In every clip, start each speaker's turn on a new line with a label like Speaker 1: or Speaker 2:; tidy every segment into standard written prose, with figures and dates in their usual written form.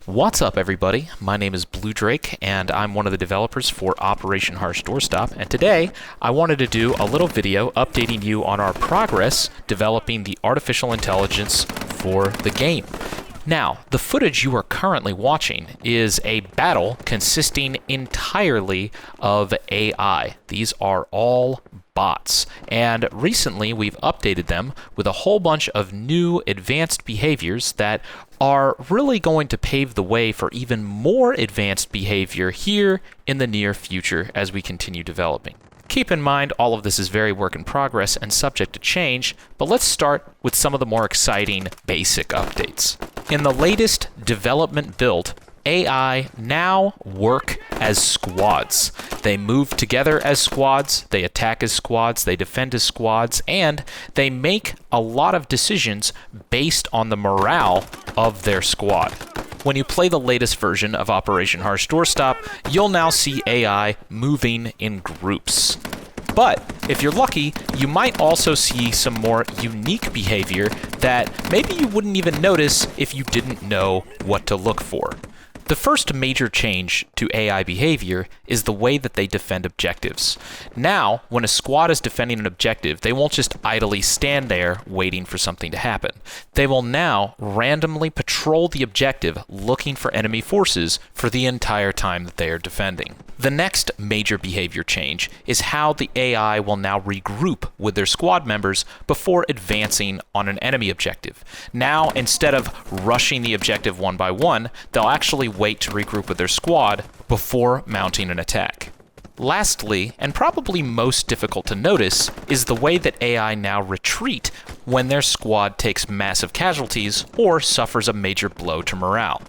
Speaker 1: What's up, everybody? My name is Blue Drake, and I'm one of the developers for Operation Harsh Doorstop. And today, I wanted to do a little video updating you on our progress developing the artificial intelligence for the game. Now, the footage you are currently watching is a battle consisting entirely of AI. These are all bots, and recently we've updated them with a whole bunch of new advanced behaviors that are really going to pave the way for even more advanced behavior here in the near future as we continue developing. Keep in mind, all of this is very work in progress and subject to change, but let's start with some of the more exciting basic updates. In the latest development build, AI now work as squads. They move together as squads, they attack as squads, they defend as squads, and they make a lot of decisions based on the morale of their squad. When you play the latest version of Operation Harsh Doorstop, you'll now see AI moving in groups. But if you're lucky, you might also see some more unique behavior that maybe you wouldn't even notice if you didn't know what to look for. The first major change to AI behavior is the way that they defend objectives. Now, when a squad is defending an objective, they won't just idly stand there waiting for something to happen. They will now randomly patrol the objective looking for enemy forces for the entire time that they are defending. The next major behavior change is how the AI will now regroup with their squad members before advancing on an enemy objective. Now, instead of rushing the objective one by one, they'll actually wait to regroup with their squad before mounting an attack. Lastly, and probably most difficult to notice, is the way that AI now retreat when their squad takes massive casualties or suffers a major blow to morale.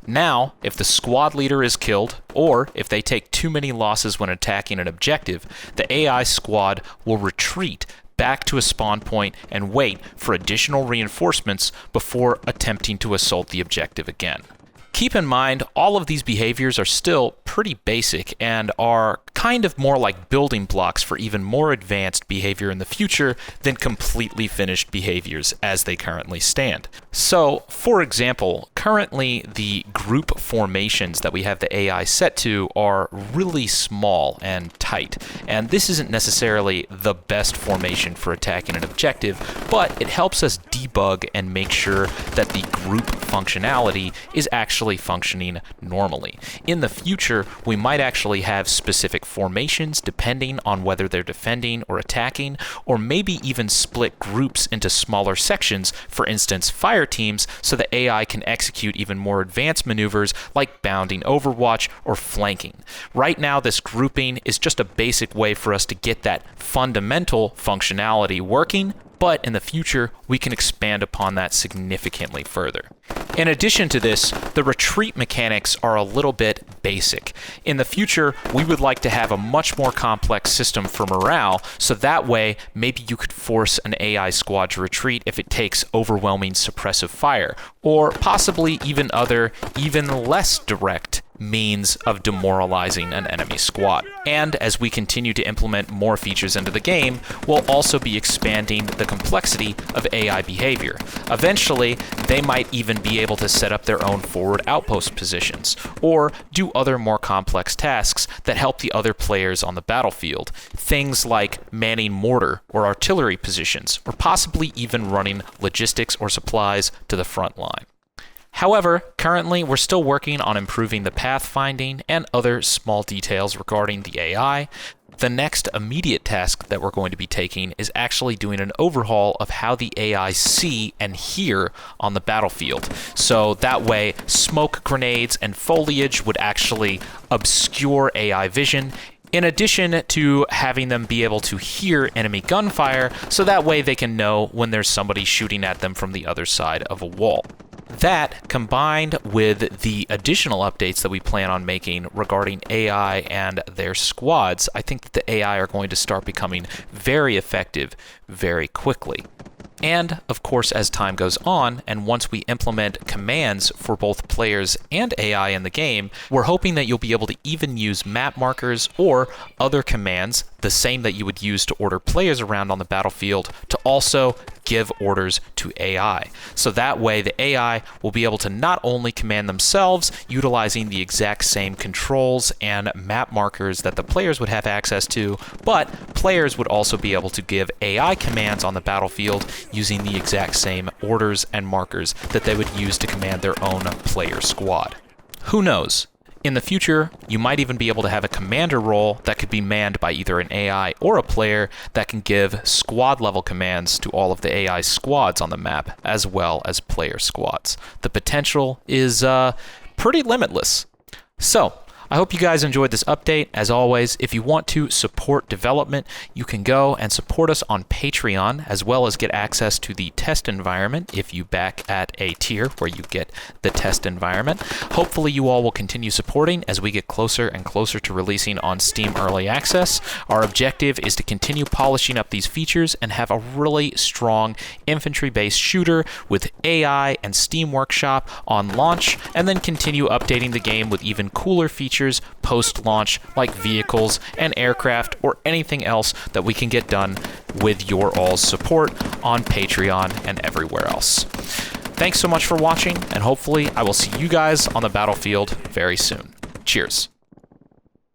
Speaker 1: Now, if the squad leader is killed, or if they take too many losses when attacking an objective, the AI squad will retreat back to a spawn point and wait for additional reinforcements before attempting to assault the objective again. Keep in mind, all of these behaviors are still pretty basic and are kind of more like building blocks for even more advanced behavior in the future than completely finished behaviors as they currently stand. So, for example, currently the group formations that we have the AI set to are really small and tight, and this isn't necessarily the best formation for attacking an objective, but it helps us debug and make sure that the group functionality is actually functioning normally. In the future, we might actually have specific formations depending on whether they're defending or attacking, or maybe even split groups into smaller sections, for instance, fire teams, so the AI can execute even more advanced maneuvers like bounding Overwatch or flanking. Right now, this grouping is just a basic way for us to get that fundamental functionality working, but in the future, we can expand upon that significantly further. In addition to this, the retreat mechanics are a little bit basic. In the future, we would like to have a much more complex system for morale, so that way, maybe you could force an AI squad to retreat if it takes overwhelming suppressive fire, or possibly even other, even less direct means of demoralizing an enemy squad. And as we continue to implement more features into the game, we'll also be expanding the complexity of AI behavior. Eventually, they might even be able to set up their own forward outpost positions, or do other more complex tasks that help the other players on the battlefield. Things like manning mortar or artillery positions, or possibly even running logistics or supplies to the front line. However, currently we're still working on improving the pathfinding and other small details regarding the AI. The next immediate task that we're going to be taking is actually doing an overhaul of how the AI see and hear on the battlefield. So that way, smoke grenades and foliage would actually obscure AI vision, in addition to having them be able to hear enemy gunfire, so that way they can know when there's somebody shooting at them from the other side of a wall. That, combined with the additional updates that we plan on making regarding AI and their squads, I think that the AI are going to start becoming very effective very quickly. And, of course, as time goes on, and once we implement commands for both players and AI in the game, we're hoping that you'll be able to even use map markers or other commands, the same that you would use to order players around on the battlefield, to also give orders to AI. So that way the AI will be able to not only command themselves utilizing the exact same controls and map markers that the players would have access to, but players would also be able to give AI commands on the battlefield using the exact same orders and markers that they would use to command their own player squad. Who knows? In the future, you might even be able to have a commander role that could be manned by either an AI or a player that can give squad-level commands to all of the AI squads on the map, as well as player squads. The potential is pretty limitless. So, I hope you guys enjoyed this update. As always, if you want to support development, you can go and support us on Patreon, as well as get access to the test environment if you back at a tier where you get the test environment. Hopefully you all will continue supporting as we get closer and closer to releasing on Steam Early Access. Our objective is to continue polishing up these features and have a really strong infantry-based shooter with AI and Steam Workshop on launch, and then continue updating the game with even cooler features post-launch, like vehicles and aircraft or anything else that we can get done with your all's support on Patreon and everywhere else. Thanks so much for watching, and hopefully I will see you guys on the battlefield very soon. Cheers.